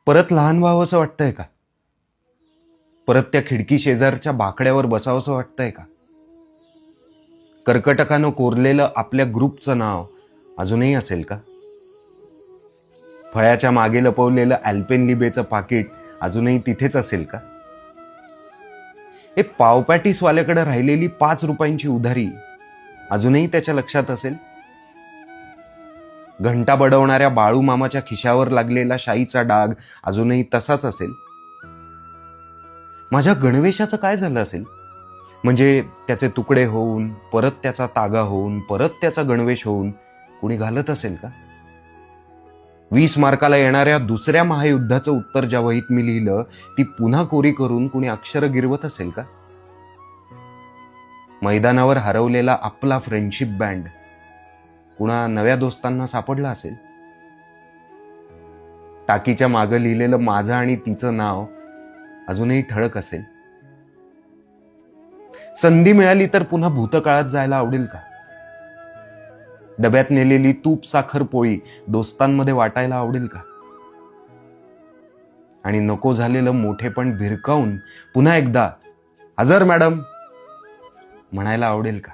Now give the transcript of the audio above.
परत लहान व्हावंसं वाटतंय का? परत त्या खिडकी शेजारच्या बाकड्यावर बसावंसं वाटतंय का? कर्कटकानं कोरलेलं आपल्या ग्रुपचं नाव अजूनही असेल का? फळ्याच्या मागे लपवलेलं अल्पेनलिबेचं पाकिट अजूनही तिथेच असेल का? हे पावपॅटीसवाल्याकडे राहिलेली 5 रुपयांची उधारी अजूनही त्याच्या लक्षात असेल? घंटा बडवणाऱ्या बाळू मामाच्या खिशावर लागलेला शाईचा डाग अजूनही तसाच असेल? माझ्या गणवेशाचं काय झालं असेल? म्हणजे त्याचे तुकडे होऊन, परत त्याचा तागा होऊन, परत त्याचा गणवेश होऊन कुणी घालत असेल का? 20 मार्काला येणाऱ्या दुसऱ्या महायुद्धाचं उत्तर ज्या वहीत मी लिहिलं ती पुन्हा कोरी करून कुणी अक्षर गिरवत असेल का? मैदानावर हरवलेला आपला फ्रेंडशिप बँड कुणा नव्या दोस्तांना सापडला असेल? टाकीच्या मागं लिहिलेलं माझं आणि तिचं नाव अजूनही ठळक असेल? संधी मिळाली तर पुन्हा भूतकाळात जायला आवडेल का? डब्यात नेलेली तूप साखर पोळी दोस्तांमध्ये वाटायला आवडेल का? आणि नको झालेलं मोठेपण भिरकावून पुन्हा एकदा हजर मॅडम म्हणायला आवडेल का?